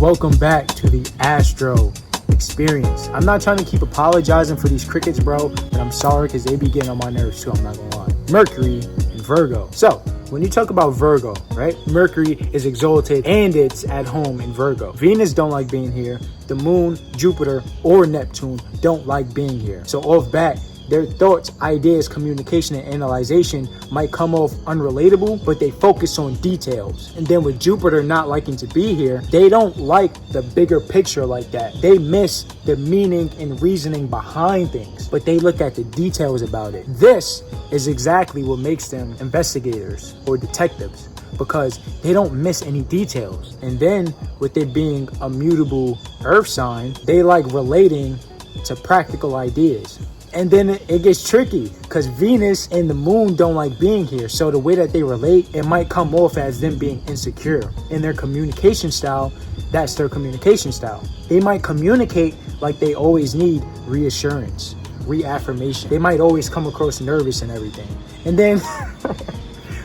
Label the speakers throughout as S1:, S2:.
S1: Welcome back to the Astro Experience. I'm not trying to keep apologizing for these crickets, bro, but I'm sorry because they be getting on my nerves too, I'm not gonna lie. Mercury and Virgo. So, when you talk about Virgo, right? Mercury is exalted and it's at home in Virgo. Venus don't like being here. The moon, Jupiter, or Neptune don't like being here. So off bat, their thoughts, ideas, communication, and analyzation might come off unrelatable, but they focus on details. And then with Jupiter not liking to be here, they don't like the bigger picture like that. They miss the meaning and reasoning behind things, but they look at the details about it. This is exactly what makes them investigators or detectives, because they don't miss any details. And then with it being a mutable earth sign, they like relating to practical ideas. And then it gets tricky because Venus and the moon don't like being here. So the way that they relate, it might come off as them being insecure. In their communication style, that's their communication style. They might communicate like they always need reassurance, reaffirmation. They might always come across nervous and everything. And then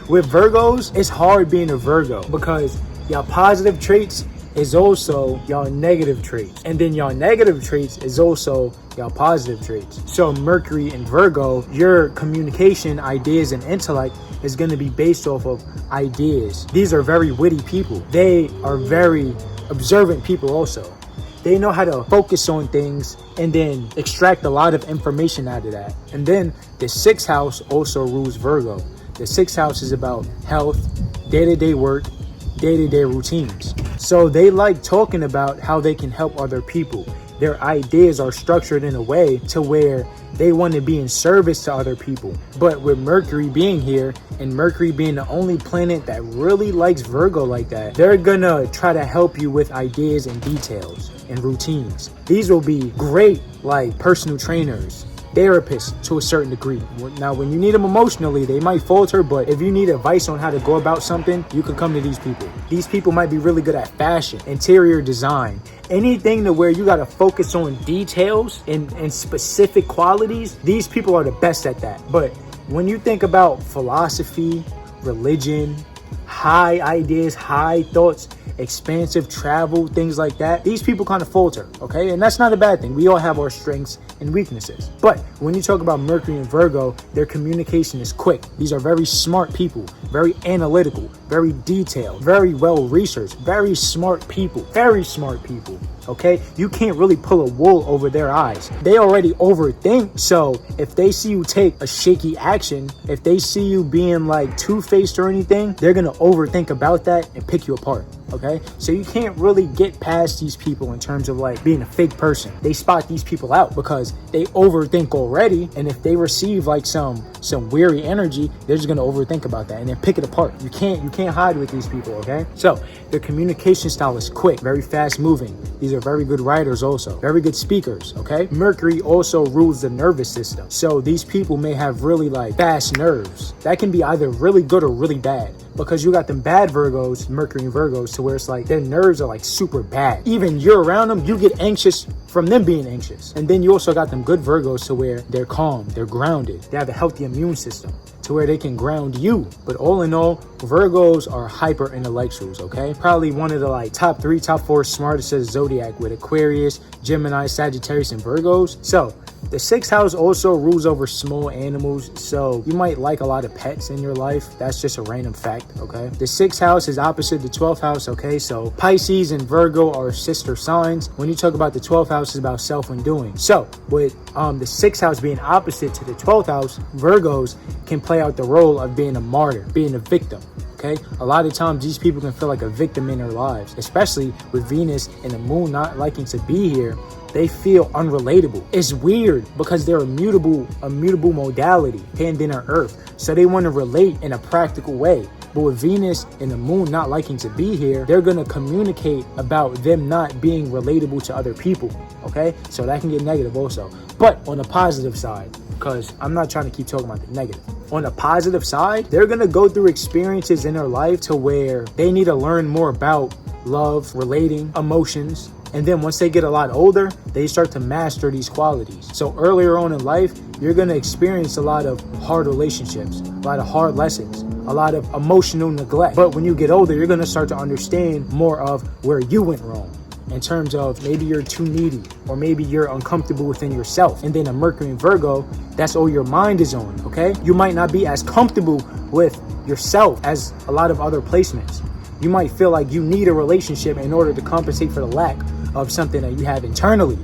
S1: with Virgos, it's hard being a Virgo because y'all positive traits is also y'all negative traits, and then y'all negative traits is also y'all positive traits. So Mercury and Virgo, your communication, ideas, and intellect is going to be based off of ideas. These are very witty people. They are very observant people also. They know how to focus on things and then extract a lot of information out of that. And then the sixth house also rules Virgo. The sixth house is about health, day-to-day work, day-to-day routines. So they like talking about how they can help other people. Their ideas are structured in a way to where they want to be in service to other people. But with Mercury being here and Mercury being the only planet that really likes Virgo like that, they're gonna try to help you with ideas and details and routines. These will be great like personal trainers, therapists to a certain degree. Now, when you need them emotionally, they might falter, but if you need advice on how to go about something, you can come to these people. These people might be really good at fashion, interior design, anything to where you got to focus on details and specific qualities. These people are the best at that. But when you think about philosophy, religion, high ideas, high thoughts, expansive travel, things like that, these people kind of falter, okay? And that's not a bad thing. We all have our strengths and weaknesses. But when you talk about Mercury and Virgo, their communication is quick. These are very smart people, very analytical, very detailed, very well researched, very smart people, okay? You can't really pull a wool over their eyes. They already overthink. So if they see you take a shaky action, if they see you being like two-faced or anything, they're gonna overthink about that and pick you apart. Okay, so you can't really get past these people in terms of like being a fake person. They spot these people out because they overthink already, and if they receive like some weary energy, they're just gonna overthink about that and then pick it apart. You can't hide with these people. Okay, so their communication style is quick, very fast moving. These are very good writers also, very good speakers. Okay, Mercury also rules the nervous system, so these people may have really like fast nerves. That can be either really good or really bad, because you got them bad Virgos, Mercury and Virgos, to where it's like their nerves are like super bad. Even you're around them, you get anxious from them being anxious. And then you also got them good Virgos to where they're calm, they're grounded, they have a healthy immune system to where they can ground you. But all in all, Virgos are hyper intellectuals, okay? Probably one of the like top 3, top 4 smartest of zodiac with Aquarius, Gemini, Sagittarius, and Virgos. So the sixth house also rules over small animals, so you might like a lot of pets in your life. That's just a random fact, okay? The sixth house is opposite the 12th house, okay? So Pisces and Virgo are sister signs. When you talk about the 12th house, it's about self-undoing. So with the sixth house being opposite to the 12th house, Virgos can play out the role of being a martyr, being a victim. Okay, a lot of times these people can feel like a victim in their lives, especially with Venus and the moon not liking to be here. They feel unrelatable. It's weird because they're a mutable modality, hand in earth. So they want to relate in a practical way. But with Venus and the moon not liking to be here, they're going to communicate about them not being relatable to other people. Okay, so that can get negative also. But on the positive side, because I'm not trying to keep talking about the negative. On the positive side, they're going to go through experiences in their life to where they need to learn more about love, relating, emotions. And then once they get a lot older, they start to master these qualities. So earlier on in life, you're going to experience a lot of hard relationships, a lot of hard lessons, a lot of emotional neglect. But when you get older, you're going to start to understand more of where you went wrong. in terms of maybe you're too needy or maybe you're uncomfortable within yourself. And then a Mercury and Virgo, that's all your mind is on, okay? You might not be as comfortable with yourself as a lot of other placements. You might feel like you need a relationship in order to compensate for the lack of something that you have internally.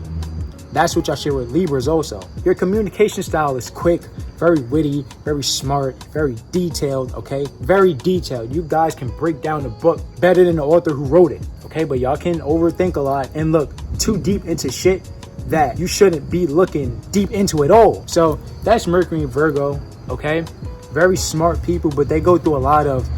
S1: That's what y'all share with Libras also. Your communication style is quick, very witty, very smart, very detailed, okay? Very detailed. You guys can break down the book better than the author who wrote it, okay? But y'all can overthink a lot and look too deep into shit that you shouldn't be looking deep into at all. So that's Mercury and Virgo, okay? Very smart people, but they go through a lot of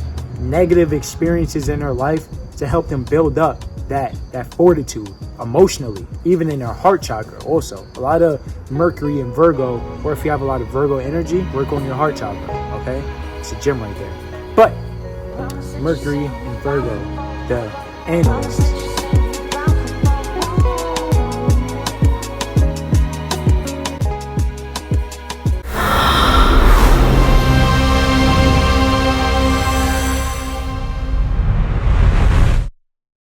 S1: negative experiences in their life to help them build up that fortitude emotionally, even in their heart chakra also. A lot of Mercury and Virgo, or if you have a lot of Virgo energy, work on your heart chakra, okay? It's a gem right there. But Mercury and Virgo, the analysts.